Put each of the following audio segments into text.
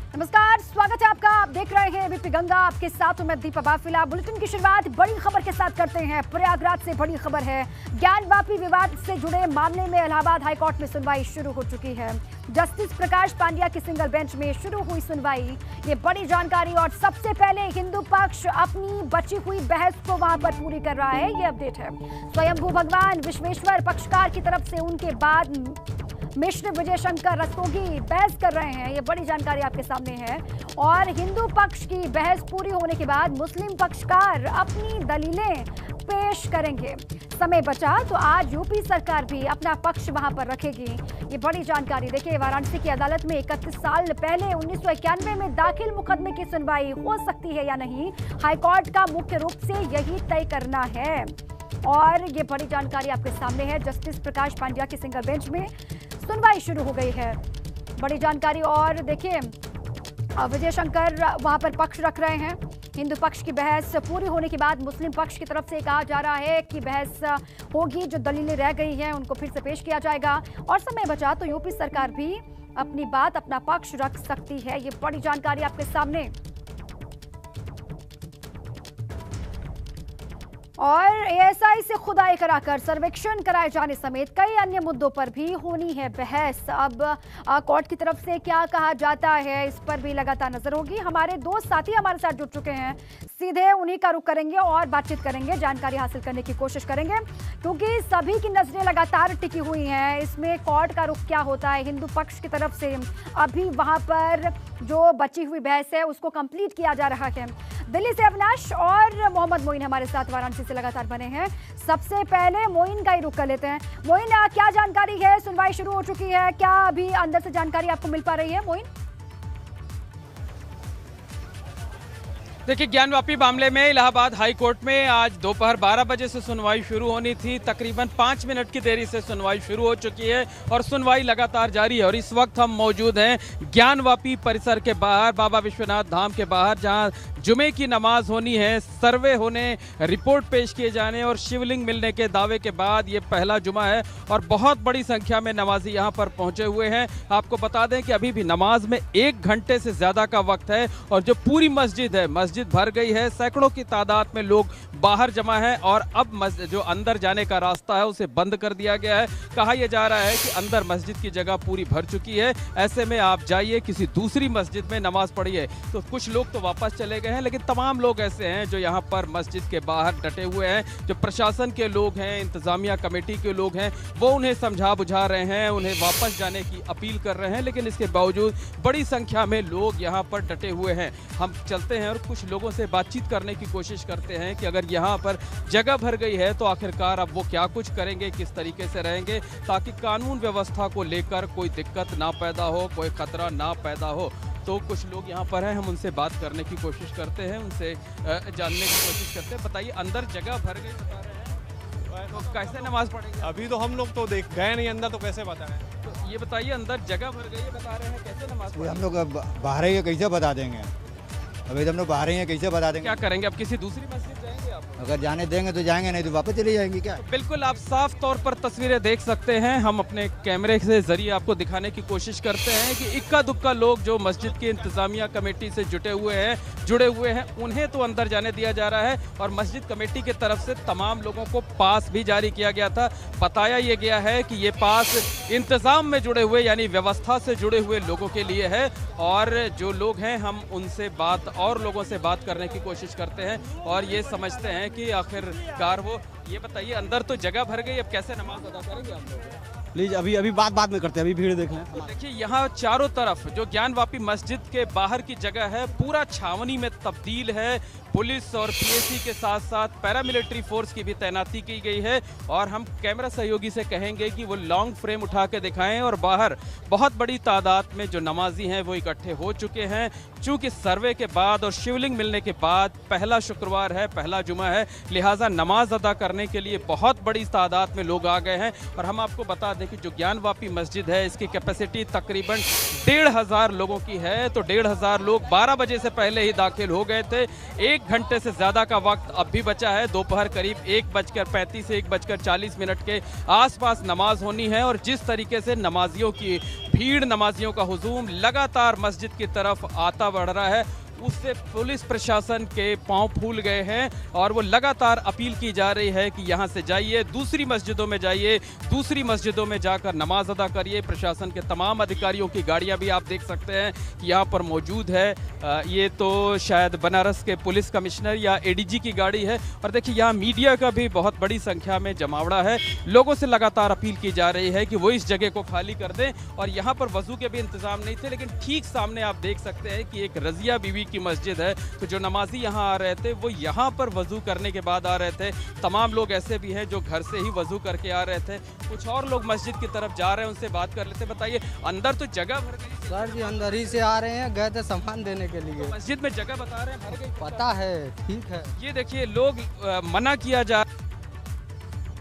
नमस्कार, स्वागत है आपका। आप देख रहे हैं एबीपी गंगा, आपके साथ मैं दीपा बाफिला। बुलेटिन की शुरुआत बड़ी खबर के साथ करते हैं। प्रयागराज से बड़ी खबर है। ज्ञानवापी विवाद से जुड़े मामले में इलाहाबाद हाईकोर्ट में सुनवाई शुरू हो चुकी है। जस्टिस प्रकाश पांड्या की सिंगल बेंच में शुरू हुई सुनवाई। ये बड़ी जानकारी और सबसे पहले हिंदू पक्ष अपनी बची हुई बहस को वहां पर पूरी कर रहा है, ये अपडेट है। स्वयंभू भगवान विश्वेश्वर पक्षकार की तरफ से उनके बाद मिश्र विजय शंकर रस्तोगी बहस कर रहे हैं, ये बड़ी जानकारी आपके सामने है। और हिंदू पक्ष की बहस पूरी होने के बाद मुस्लिम पक्षकार अपनी दलीलें पेश करेंगे। समय बचा तो आज यूपी सरकार भी अपना पक्ष वहां पर रखेगी, ये बड़ी जानकारी। देखिए, वाराणसी की अदालत में 31 साल पहले 1991 में दाखिल मुकदमे की सुनवाई हो सकती है या नहीं, हाईकोर्ट का मुख्य रूप से यही तय करना है। और ये बड़ी जानकारी आपके सामने है। जस्टिस प्रकाश पांड्या की सिंगल बेंच में सुनवाई शुरू हो गई है, बड़ी जानकारी। और देखिए, विजय शंकर वहां पर पक्ष रख रहे हैं। हिंदू पक्ष की बहस पूरी होने के बाद मुस्लिम पक्ष की तरफ से कहा जा रहा है कि बहस होगी, जो दलीलें रह गई हैं उनको फिर से पेश किया जाएगा। और समय बचा तो यूपी सरकार भी अपनी बात, अपना पक्ष रख सकती है, ये बड़ी जानकारी आपके सामने। और एएसआई से खुदाई कराकर सर्वेक्षण कराए जाने समेत कई अन्य मुद्दों पर भी होनी है बहस। अब कोर्ट की तरफ से क्या कहा जाता है, इस पर भी लगातार नजर होगी। हमारे दो साथी हमारे साथ जुड़ चुके हैं, सीधे उन्हीं का रुख करेंगे और बातचीत करेंगे, जानकारी हासिल करने की कोशिश करेंगे, क्योंकि सभी की नजरें लगातार टिकी हुई हैं। इसमें कोर्ट का रुख क्या होता है, हिंदू पक्ष की तरफ से अभी वहां पर जो बची हुई बहस है उसको कंप्लीट किया जा रहा है। दिल्ली से अविनाश और मोहम्मद मोइन हमारे साथ वाराणसी से लगातार बने हैं। सबसे पहले मोइन का ही रुख कर लेते हैं। मोइन, क्या जानकारी है? सुनवाई शुरू हो चुकी है, क्या अभी अंदर से जानकारी आपको मिल पा रही है मोइन? देखिए, ज्ञानवापी मामले में इलाहाबाद हाई कोर्ट में आज दोपहर 12 बजे से सुनवाई शुरू होनी थी। तकरीबन 5 मिनट की देरी से सुनवाई शुरू हो चुकी है और सुनवाई लगातार जारी है। और इस वक्त हम मौजूद हैं ज्ञानवापी परिसर के बाहर, बाबा विश्वनाथ धाम के बाहर, जहां जुमे की नमाज होनी है, सर्वे होने, रिपोर्ट पेश किए जाने और शिवलिंग मिलने के दावे के बाद ये पहला जुमा है और बहुत बड़ी संख्या में नमाजी यहाँ पर पहुंचे हुए हैं। आपको बता दें कि अभी भी नमाज में 1 घंटे से ज़्यादा का वक्त है और जो पूरी मस्जिद है, मस्जिद भर गई है। सैकड़ों की तादाद में लोग बाहर जमा है और अब जो अंदर जाने का रास्ता है उसे बंद कर दिया गया है। कहा यह जा रहा है कि अंदर मस्जिद की जगह पूरी भर चुकी है, ऐसे में आप जाइए किसी दूसरी मस्जिद में नमाज पढ़िए। तो कुछ लोग तो वापस चले गए हैं, लेकिन तमाम लोग ऐसे हैं जो यहाँ पर मस्जिद के बाहर डटे हुए हैं। जो प्रशासन के लोग हैं, इंतजामिया कमेटी के लोग हैं, वो उन्हें समझा बुझा रहे हैं, उन्हें वापस जाने की अपील कर रहे हैं, लेकिन इसके बावजूद बड़ी संख्या में लोग यहाँ पर डटे हुए हैं। हम चलते हैं और कुछ लोगों से बातचीत करने की कोशिश करते हैं कि अगर यहाँ पर जगह भर गई है तो आखिरकार अब वो क्या कुछ करेंगे, किस तरीके से रहेंगे, ताकि कानून व्यवस्था को लेकर कोई दिक्कत ना पैदा हो, कोई खतरा ना पैदा हो। तो कुछ लोग यहाँ पर हैं, हम उनसे बात करने की कोशिश करते हैं, उनसे जानने की कोशिश करते हैं। बताइए, अंदर जगह भर गई बता रहे हैं, तो कैसे नमाज पढ़ेंगे? अभी तो हम लोग तो देख गए नहीं अंदर, तो कैसे बताएं? तो ये बताइए, अंदर जगह भर गई है बता रहे हैं, कैसे नमाज पढ़ेंगे? हम लोग बाहर ही कैसे बता देंगे? अभी तो हम लोग बाहर ही हैं, कैसे बता देंगे? क्या करेंगे? अब किसी दूसरी मस्जिद जाएंगे आप? अगर जाने देंगे तो जाएंगे, नहीं तो वापस चली जाएंगी। क्या? तो बिल्कुल आप साफ तौर पर तस्वीरें देख सकते हैं। हम अपने कैमरे से जरिए आपको दिखाने की कोशिश करते हैं कि इक्का दुक्का लोग जो मस्जिद की इंतजामिया कमेटी से जुड़े हुए हैं, उन्हें तो अंदर जाने दिया जा रहा है। और मस्जिद कमेटी की तरफ से तमाम लोगों को पास भी जारी किया गया था। बताया यह गया है कि ये पास इंतजाम में जुड़े हुए, यानी व्यवस्था से जुड़े हुए लोगों के लिए है। और जो लोग हैं, हम उनसे और लोगों से बात करने की कोशिश करते हैं और ये समझते हैं कि आखिरकार वो ये बताइए, अंदर तो जगह भर गई, अब कैसे नमाज अदा करेंगे आप लोग? प्लीज अभी बाद में करते हैं, अभी भीड़ देख लें। तो देखिए, यहाँ चारों तरफ जो ज्ञानवापी मस्जिद के बाहर की जगह है पूरा छावनी में तब्दील है। पुलिस और पीएसी के साथ साथ पैरामिलिट्री फोर्स की भी तैनाती की गई है। और हम कैमरा सहयोगी से कहेंगे कि वो लॉन्ग फ्रेम उठा के दिखाएं और बाहर बहुत बड़ी तादाद में जो नमाजी हैं वो इकट्ठे हो चुके हैं। चूँकि सर्वे के बाद और शिवलिंग मिलने के बाद पहला शुक्रवार है, पहला जुमा है, लिहाजा नमाज अदा करने के लिए बहुत बड़ी तादाद में लोग आ गए हैं। और हम आपको बता दें कि जो ज्ञानवापी मस्जिद है इसकी कैपेसिटी तकरीबन 1,500 लोगों की है। तो 1,500 लोग 12 बजे से पहले ही दाखिल हो गए थे। 1 घंटे से ज़्यादा का वक्त अब भी बचा है। दोपहर करीब 1:35 से 1:40 के आसपास नमाज होनी है। और जिस तरीके से नमाजियों की भीड़, नमाजियों का हुजूम लगातार मस्जिद की तरफ आता बढ़ रहा है, उससे पुलिस प्रशासन के पांव फूल गए हैं और वो लगातार अपील की जा रही है कि यहाँ से जाइए, दूसरी मस्जिदों में जाइए, दूसरी मस्जिदों में जाकर नमाज अदा करिए। प्रशासन के तमाम अधिकारियों की गाड़ियाँ भी आप देख सकते हैं कि यहाँ पर मौजूद है। ये तो शायद बनारस के पुलिस कमिश्नर या एडीजी की गाड़ी है। और देखिए यहाँ मीडिया का भी बहुत बड़ी संख्या में जमावड़ा है। लोगों से लगातार अपील की जा रही है कि वो इस जगह को खाली कर दें। और यहाँ पर वजू के भी इंतजाम नहीं थे, लेकिन ठीक सामने आप देख सकते हैं कि एक रजिया बीवी की मस्जिद है। तो जो नमाजी यहाँ आ रहे थे वो यहाँ पर वजू करने के बाद आ रहे थे। तमाम लोग ऐसे भी हैं जो घर से ही वजू करके आ रहे थे। कुछ और लोग मस्जिद की तरफ जा रहे हैं, उनसे बात कर लेते। बताइए, अंदर तो जगह भर गई सर जी? अंदर ही से आ रहे हैं, गए थे सामान देने के लिए। तो मस्जिद में जगह बता रहे हैं भर गई? पता है, ठीक है। ये देखिए लोग मना किया जा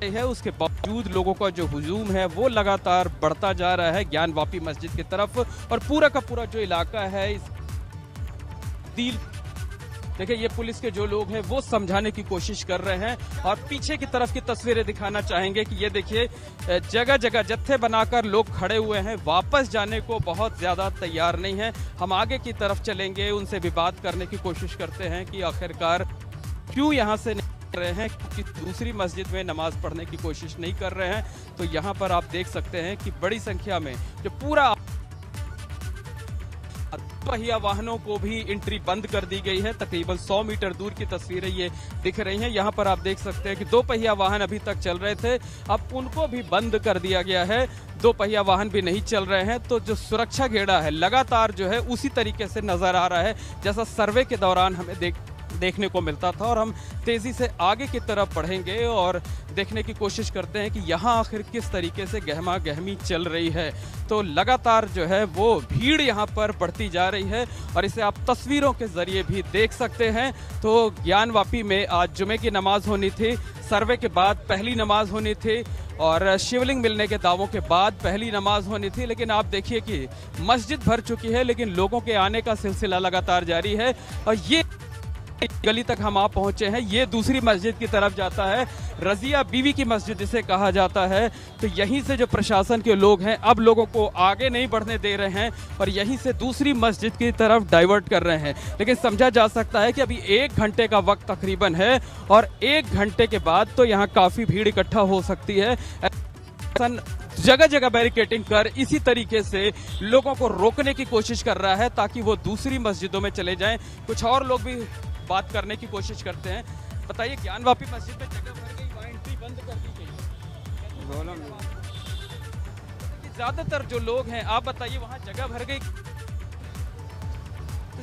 है, उसके बावजूद लोगों का जो हुजूम है वो लगातार बढ़ता जा रहा है ज्ञानवापी मस्जिद की तरफ। और पूरा का पूरा जो इलाका है इस देखिए, ये पुलिस के जो लोग हैं वो समझाने की कोशिश कर रहे हैं। और पीछे की तरफ की तस्वीरें दिखाना चाहेंगे कि ये देखिए जगह जगह जत्थे बनाकर लोग खड़े हुए हैं, वापस जाने को बहुत ज़्यादा तैयार नहीं है। हम आगे की तरफ चलेंगे, उनसे भी बात करने की कोशिश करते हैं कि आखिरकार क्यों यहाँ से नहीं कर रहे हैं, कि दूसरी मस्जिद में नमाज पढ़ने की कोशिश नहीं कर रहे हैं। तो यहाँ पर आप देख सकते हैं कि बड़ी संख्या में जो पूरा पहिया वाहनों को भी एंट्री बंद कर दी गई है। तकरीबन 100 मीटर दूर की तस्वीरें ये दिख रही हैं। यहाँ पर आप देख सकते हैं कि 2 पहिया वाहन अभी तक चल रहे थे, अब उनको भी बंद कर दिया गया है। 2 पहिया वाहन भी नहीं चल रहे हैं। तो जो सुरक्षा घेरा है लगातार जो है उसी तरीके से नजर आ रहा है जैसा सर्वे के दौरान हमें देखने को मिलता था। और हम तेजी से आगे की तरफ बढ़ेंगे और देखने की कोशिश करते हैं कि यहाँ आखिर किस तरीके से गहमा गहमी चल रही है। तो लगातार जो है वो भीड़ यहाँ पर बढ़ती जा रही है और इसे आप तस्वीरों के जरिए भी देख सकते हैं। तो ज्ञानवापी में आज जुमे की नमाज होनी थी, सर्वे के बाद पहली नमाज होनी थी और शिवलिंग मिलने के दावों के बाद पहली नमाज होनी थी। लेकिन आप देखिए कि मस्जिद भर चुकी है, लेकिन लोगों के आने का सिलसिला लगातार जारी है। और ये गली तक हम आप पहुंचे हैं, ये दूसरी मस्जिद की तरफ जाता है, रजिया बीवी की मस्जिद इसे कहा जाता है। तो यहीं से जो प्रशासन के लोग हैं अब लोगों को आगे नहीं बढ़ने दे रहे हैं और यहीं से दूसरी मस्जिद की तरफ डाइवर्ट कर रहे हैं। लेकिन समझा जा सकता है कि अभी 1 घंटे का वक्त तकरीबन है और 1 घंटे के बाद तो यहाँ काफ़ी भीड़ इकट्ठा हो सकती है। जगह जगह बैरिकेडिंग कर इसी तरीके से लोगों को रोकने की कोशिश कर रहा है ताकि वो दूसरी मस्जिदों में चले जाएं। कुछ और लोग भी बात करने की कोशिश करते हैं। बताइए, ज्ञानवापी मस्जिद में जगह भर गई, वहाँ एंट्री बंद कर दी गई। ज्यादातर जो लोग हैं, आप बताइए, वहाँ जगह भर गई।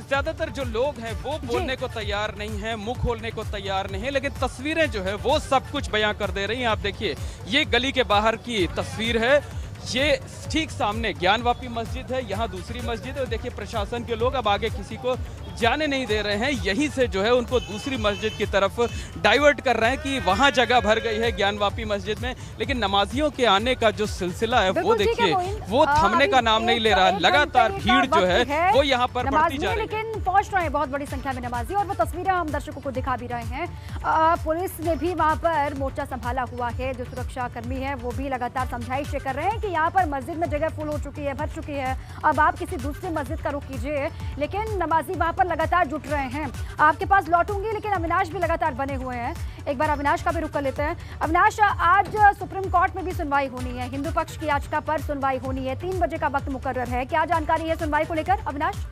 ज्यादातर जो लोग हैं वो बोलने को तैयार नहीं है, मुंह खोलने को तैयार नहीं है, लेकिन तस्वीरें जो है वो सब कुछ बयां कर दे रही हैं। आप देखिए, ये गली के बाहर की तस्वीर है, ये ठीक सामने ज्ञानवापी मस्जिद है, यहाँ दूसरी मस्जिद है। और देखिए प्रशासन के लोग अब आगे किसी को जाने नहीं दे रहे हैं, यहीं से जो है उनको दूसरी मस्जिद की तरफ डाइवर्ट कर रहे हैं कि वहाँ जगह भर गई है ज्ञानवापी मस्जिद में। लेकिन नमाजियों के आने का जो सिलसिला है वो देखिए वो थमने का नाम नहीं ले रहा। लगातार भीड़ जो है वो यहाँ पर बढ़ती जा रही है। लेकिन पहुंच रहे हैं बहुत बड़ी संख्या में नमाजी और वो तस्वीरें हम दर्शकों को दिखा भी रहे हैं। पुलिस ने भी वहाँ पर मोर्चा संभाला हुआ है, जो सुरक्षा कर्मी है वो भी लगातार समझाइशें कर रहे हैं कि यहाँ पर मस्जिद में जगह फुल हो चुकी है, भर चुकी है, अब आप किसी दूसरी मस्जिद का रुख कीजिए। लेकिन नमाजी वहाँ पर लगातार जुट रहे हैं। आपके पास लौटूंगी, लेकिन अविनाश भी लगातार बने हुए हैं। एक बार अविनाश का भी रुख कर लेते हैं। अविनाश, आज सुप्रीम कोर्ट में भी सुनवाई होनी है, हिंदू पक्ष की याचिका पर सुनवाई होनी है, 3 बजे का वक्त मुकर्रर है। क्या जानकारी है सुनवाई को लेकर अविनाश?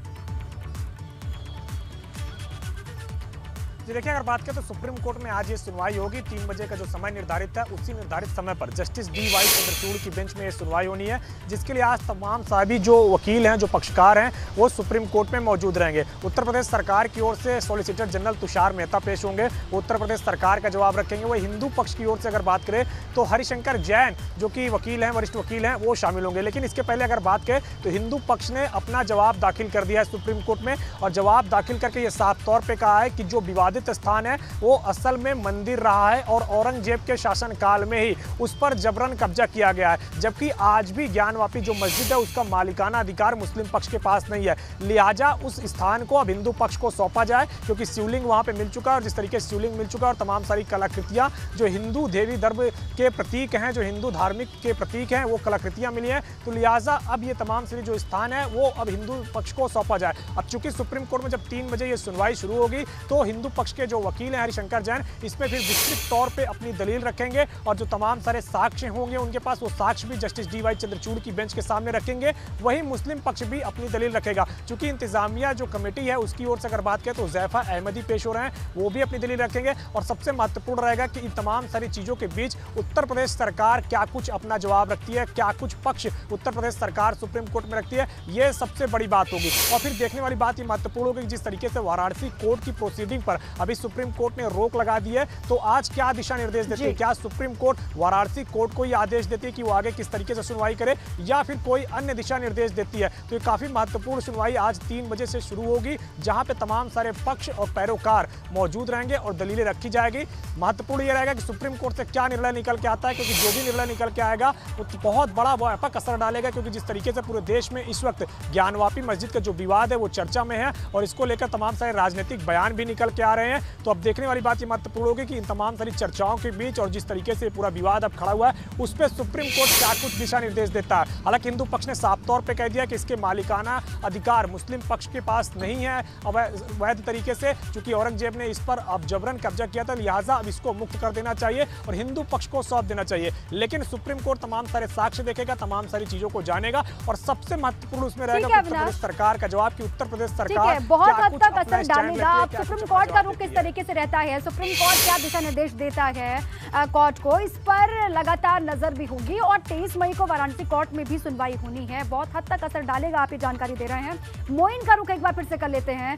जी देखिए, अगर बात करें तो सुप्रीम कोर्ट में आज ये सुनवाई होगी। 3 बजे का जो समय निर्धारित है उसी निर्धारित समय पर जस्टिस डी.वाई. चंद्रचूड़ की बेंच में ये सुनवाई होनी है, जिसके लिए आज तमाम साहबी जो वकील हैं, जो पक्षकार हैं, वो सुप्रीम कोर्ट में मौजूद रहेंगे। उत्तर प्रदेश सरकार की ओर से सॉलिसिटर जनरल तुषार मेहता पेश होंगे, वो उत्तर प्रदेश सरकार का जवाब रखेंगे। वही हिंदू पक्ष की ओर से अगर बात करें तो हरिशंकर जैन जो कि वकील हैं, वरिष्ठ वकील हैं, वो शामिल होंगे। लेकिन इसके पहले अगर बात करें तो हिंदू पक्ष ने अपना जवाब दाखिल कर दिया है सुप्रीम कोर्ट में, और जवाब दाखिल करके ये साफ तौर पर कहा है कि जो विवादित विवादित स्थान है वो असल में मंदिर रहा है और औरंगजेब के शासनकाल में ही उस पर जबरन कब्जा किया गया है। जबकि आज भी ज्ञानवापी जो मस्जिद है उसका मालिकाना अधिकार मुस्लिम पक्ष के पास नहीं है, लिहाजा उस स्थान को अब हिंदू पक्ष को सौंपा जाए, क्योंकि शिवलिंग वहां पे मिल चुका है और जिस तरीके से शिवलिंग मिल चुका है और तमाम सारी कलाकृतियां जो हिंदू देवी धर्म के प्रतीक हैं, जो हिंदू धार्मिक के प्रतीक हैं, वो कलाकृतियां मिली हैं, तो लिहाजा अब ये तमाम सारी जो स्थान है वो अब हिंदू पक्ष को सौंपा जाए। अब चूंकि सुप्रीम कोर्ट में जब 3 बजे ये सुनवाई शुरू होगी तो हिंदू पक्ष के जो वकील हैं हरिशंकर जैन इसमें फिर विस्तृत तौर पे अपनी दलील रखेंगे और जो तमाम सारे साक्ष्य होंगे उनके पास वो साक्ष्य भी जस्टिस DY चंद्रचूड़ की बेंच के सामने रखेंगे। वही मुस्लिम पक्ष भी अपनी दलील रखेगा। चूंकि इंतजामिया जो कमेटी है उसकी ओर से अगर बात करें तो हुज़ैफा अहमदी पेश हो रहे हैं, वो भी अपनी दलील रखेंगे और सबसे महत्वपूर्ण रहेगा कि इन तमाम सारी चीज़ों के बीच उत्तर प्रदेश सरकार क्या कुछ अपना जवाब रखती है, क्या कुछ पक्ष उत्तर प्रदेश सरकार सुप्रीम कोर्ट में रखती है, ये सबसे बड़ी बात होगी। और फिर देखने वाली बात ये महत्वपूर्ण होगी कि जिस तरीके से वाराणसी कोर्ट की प्रोसीडिंग पर अभी सुप्रीम कोर्ट ने रोक लगा दी है, तो आज क्या दिशा निर्देश देती है? क्या सुप्रीम कोर्ट वाराणसी कोर्ट को ये आदेश देती है कि वो आगे किस तरीके से सुनवाई करे या फिर कोई अन्य दिशा निर्देश देती है? तो ये काफी महत्वपूर्ण सुनवाई आज 3 बजे से शुरू होगी, जहां पे तमाम सारे पक्ष और पैरोकार मौजूद रहेंगे और दलीलें रखी जाएगी। महत्वपूर्ण ये रहेगा कि सुप्रीम कोर्ट से क्या निर्णय निकल के आता है, क्योंकि जो भी निर्णय निकल के आएगा वो बहुत बड़ा व्यापक असर डालेगा, क्योंकि जिस तरीके से पूरे देश में इस वक्त ज्ञानवापी मस्जिद का जो विवाद है वो चर्चा में है और इसको लेकर तमाम सारे राजनीतिक बयान भी निकल के आ रहे हैं। तो अब देखने वाली बात ये महत्वपूर्ण होगी कि इन तमाम सारी चर्चाओं के बीच और जिस तरीके से पूरा विवाद अब खड़ा हुआ है उस पर सुप्रीम कोर्ट क्या कुछ दिशा निर्देश देता है। हालांकि हिंदू पक्ष ने साफ तौर पे कह दिया कि इसके मालिकाना अधिकार मुस्लिम पक्ष के पास नहीं है अवैध तरीके से, क्योंकि औरंगजेब ने इस पर अब जबरन कब्जा किया था, लिहाजा अब इसको मुक्त कर देना चाहिए और हिंदू पक्ष को सौंप देना चाहिए। लेकिन सुप्रीम कोर्ट तमाम सारे साक्ष्य देखेगा, तमाम सारी चीजों को जानेगा और सबसे महत्वपूर्ण उसमें रहेगा उत्तर प्रदेश सरकार का जवाब कि उत्तर प्रदेश सरकार बहुत हद तक असर डालेगा। अब सुप्रीम कोर्ट का रुख किस तरीके से रहता है, सुप्रीम कोर्ट क्या दिशा निर्देश देता है कोर्ट को, इस पर लगातार नजर भी होगी और 23 मई को वाराणसी कोर्ट में भी सुनवाई होनी है। बहुत हद तक असर डालेगा, आप ये जानकारी दे रहे हैं। मोइन का रुख एक बार फिर से कर लेते हैं।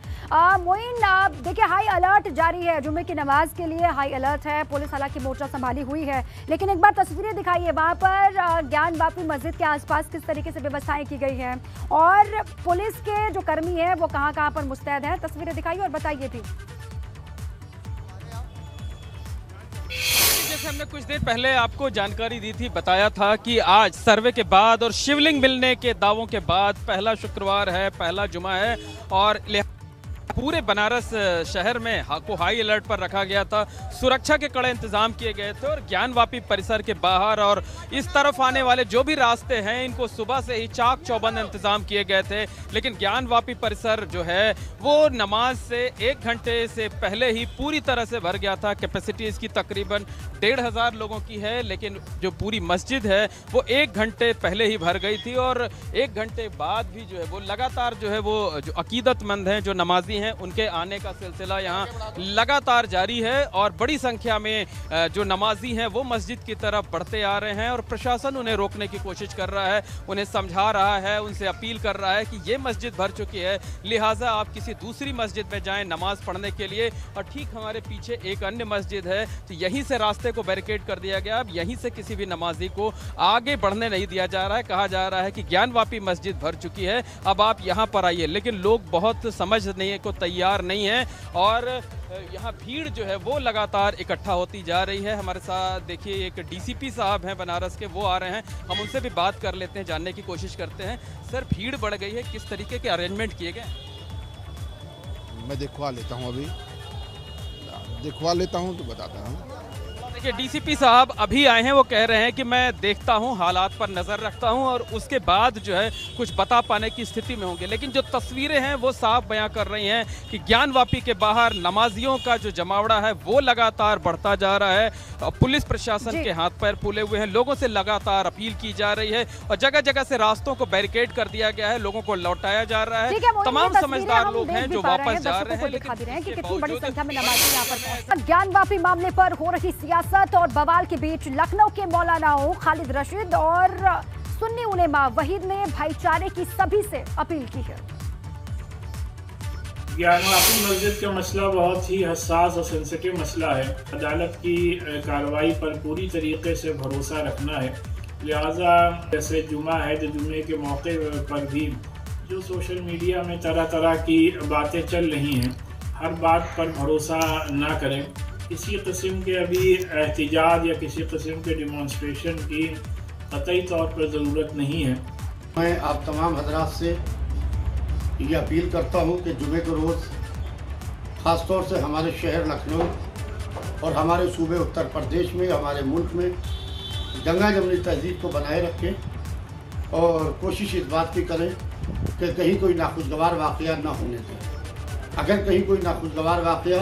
मोइन, देखिए हाई अलर्ट जारी है, जुम्मे की नमाज के लिए हाई अलर्ट है, पुलिस हालांकि मोर्चा संभाली हुई है, लेकिन एक बार तस्वीरें दिखाइए वहां पर ज्ञानवापी मस्जिद के आसपास किस तरीके से व्यवस्थाएं की गई हैं और पुलिस के जो कर्मी हैं वो कहां पर मुस्तैद हैं। तस्वीरें दिखाइए और बताइए भी। जैसे हमने कुछ देर पहले आपको जानकारी दी थी, बताया था कि आज सर्वे के बाद और शिवलिंग मिलने के दावों के बाद पहला शुक्रवार है, पहला जुमा है और पूरे बनारस शहर में को हाई अलर्ट पर रखा गया था। सुरक्षा के कड़े इंतजाम किए गए थे और ज्ञानवापी परिसर के बाहर और इस तरफ आने वाले जो भी रास्ते हैं इनको सुबह से ही चाक चौबंद इंतजाम किए गए थे। लेकिन ज्ञानवापी परिसर जो है वो नमाज से 1 घंटे से पहले ही पूरी तरह से भर गया था। कैपेसिटी इसकी तकरीबन 1,500 लोगों की है, लेकिन जो पूरी मस्जिद है वो 1 घंटे पहले ही भर गई थी और 1 घंटे बाद भी जो है वो लगातार जो है वो जो अकीदतमंद हैं, जो नमाजी हैं, उनके आने का सिलसिला यहाँ लगातार जारी है और बड़ी संख्या में जो नमाजी हैं वो मस्जिद की तरफ बढ़ते आ रहे हैं और प्रशासन उन्हें रोकने की कोशिश कर रहा है, उन्हें समझा रहा है, उनसे अपील कर रहा है कि ये मस्जिद भर चुकी है, लिहाजा आप किसी दूसरी मस्जिद में जाएं नमाज पढ़ने के लिए। और ठीक हमारे पीछे एक अन्य मस्जिद है, तो यहीं से रास्ते को बैरिकेड कर दिया गया। अब यहीं से किसी भी नमाजी को आगे बढ़ने नहीं दिया जा रहा है। कहा जा रहा है कि ज्ञानवापी मस्जिद भर चुकी है, अब आप यहाँ पर आइए। लेकिन लोग बहुत समझने को तैयार नहीं है और यहाँ भीड़ जो है वो लगातार इकट्ठा होती जा रही है। हमारे साथ देखिए एक DCP साहब हैं बनारस के, वो आ रहे हैं, हम उनसे भी बात कर लेते हैं, जानने की कोशिश करते हैं। सर, भीड़ बढ़ गई है, किस तरीके के अरेंजमेंट किए गए? मैं दिखवा लेता हूँ, अभी दिखवा लेता हूँ तो बताता हूँ। देखिए DCP साहब अभी आए हैं, वो कह रहे हैं कि मैं देखता हूं, हालात पर नज़र रखता हूं और उसके बाद जो है कुछ बता पाने की स्थिति में होंगे। लेकिन जो तस्वीरें हैं वो साफ बयां कर रही हैं कि ज्ञानवापी के बाहर नमाजियों का जो जमावड़ा है वो लगातार बढ़ता जा रहा है। पुलिस प्रशासन के हाथ पैर फूले हुए हैं, लोगों से लगातार अपील की जा रही है और जगह जगह से रास्तों को बैरिकेड कर दिया गया है, लोगों को लौटाया जा रहा है। तमाम समझदार लोग हैं जो वापस जा रहे हैं, लेकिन कितनी बड़ी संख्या में नमाजी यहाँ पर। ज्ञानवापी मामले पर हो रही सियासत और बवाल के बीच लखनऊ के मौलानाओं खालिद रशीद और सुन्नी उलेमा वहीद ने भाईचारे की सभी से अपील की है। ज्ञानवापी मस्जिद का मसला बहुत ही हसास और सेंसिटिव मसला है। अदालत की कार्रवाई पर पूरी तरीके से भरोसा रखना है, लिहाजा जैसे जुमा है तो जुमे के मौके पर भी जो सोशल मीडिया में तरह तरह की बातें चल रही हैं, हर बात पर भरोसा ना करें। किसी किस्म के अभी एहतिजाज या किसी किस्म के डिमॉन्स्ट्रेशन की कतई तौर पर ज़रूरत नहीं है। मैं आप तमाम हजरात से ये अपील करता हूँ कि जुमे के रोज़ ख़ास तौर से हमारे शहर लखनऊ और हमारे सूबे उत्तर प्रदेश में, हमारे मुल्क में गंगा जमनी तहजीब को बनाए रखें और कोशिश इस बात की करें कि कहीं कोई नाखुशगवार वाक़या ना होने दें। अगर कहीं कोई नाखुशगवार वाक़या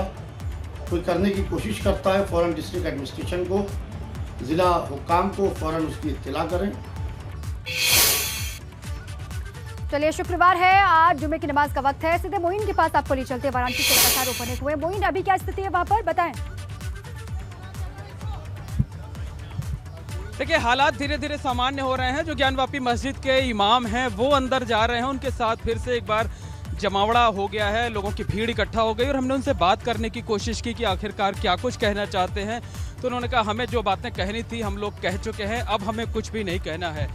कोई करने की कोशिश करता है, फ़ौरन डिस्ट्रिक्ट एडमिनिस्ट्रेशन को, ज़िला हुक्काम को फ़ौरन उसकी इत्तला करें। चलिए, शुक्रवार है, आज जुमे की नमाज का वक्त है। सीधे मोइन के पास आपको ले चलते हैं। वाराणसी से लगातार ओपन हुए। मोइन, अभी क्या स्थिति है वहां पर, बताएं। देखिए, हालात धीरे धीरे सामान्य हो रहे हैं। जो ज्ञानवापी मस्जिद के इमाम हैं वो अंदर जा रहे हैं, उनके साथ फिर से एक बार जमावड़ा हो गया है, लोगों की भीड़ इकट्ठा हो गई और हमने उनसे बात करने की कोशिश की कि आखिरकार क्या कुछ कहना चाहते हैं। तो उन्होंने कहा, हमें जो बातें कहनी थी हम लोग कह चुके हैं, अब हमें कुछ भी नहीं कहना है।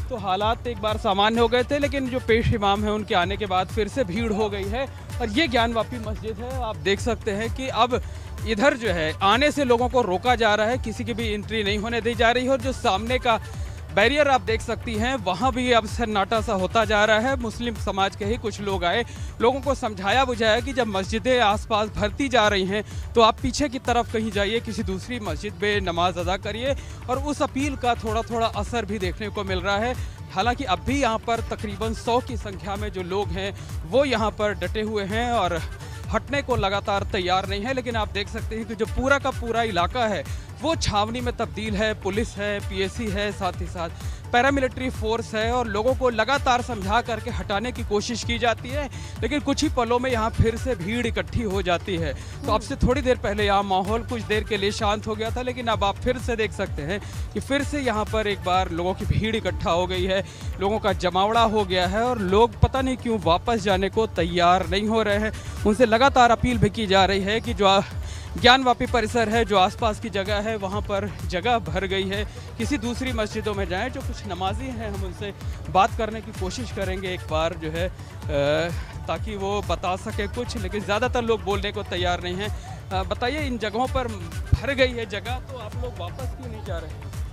तो हालात एक बार सामान्य हो गए थे, लेकिन जो पेश इमाम है उनके आने के बाद फिर से भीड़ हो गई है। और ये ज्ञानवापी मस्जिद है, आप देख सकते हैं कि अब इधर जो है आने से लोगों को रोका जा रहा है, किसी की भी एंट्री नहीं होने दी जा रही है। और जो सामने का बैरियर आप देख सकती हैं, वहाँ भी अब सन्नाटा सा होता जा रहा है। मुस्लिम समाज के ही कुछ लोग आए, लोगों को समझाया बुझाया कि जब मस्जिदें आसपास भरती जा रही हैं तो आप पीछे की तरफ कहीं जाइए, किसी दूसरी मस्जिद में नमाज अदा करिए। और उस अपील का थोड़ा थोड़ा असर भी देखने को मिल रहा है। हालांकि अब भी यहाँ पर तकरीबन 100 की संख्या में जो लोग हैं वो यहाँ पर डटे हुए हैं और हटने को लगातार तैयार नहीं है। लेकिन आप देख सकते हैं कि जो पूरा का पूरा इलाका है वो छावनी में तब्दील है। पुलिस है, पीएसी है, साथ ही साथ पैरामिलिट्री फोर्स है और लोगों को लगातार समझा करके हटाने की कोशिश की जाती है। लेकिन कुछ ही पलों में यहाँ फिर से भीड़ इकट्ठी हो जाती है। तो अब से थोड़ी देर पहले यहाँ माहौल कुछ देर के लिए शांत हो गया था, लेकिन अब आप फिर से देख सकते हैं कि फिर से यहाँ पर एक बार लोगों की भीड़ इकट्ठा हो गई है, लोगों का जमावड़ा हो गया है और लोग पता नहीं क्यों वापस जाने को तैयार नहीं हो रहे हैं। उनसे लगातार अपील भी की जा रही है कि जो ज्ञानवापी परिसर है, जो आसपास की जगह है, वहाँ पर जगह भर गई है, किसी दूसरी मस्जिदों में जाएं। जो कुछ नमाजी हैं हम उनसे बात करने की कोशिश करेंगे एक बार जो है, ताकि वो बता सके कुछ, लेकिन ज़्यादातर लोग बोलने को तैयार नहीं हैं। बताइए, इन जगहों पर भर गई है जगह, तो आप लोग वापस क्यों नहीं जा रहे हैं?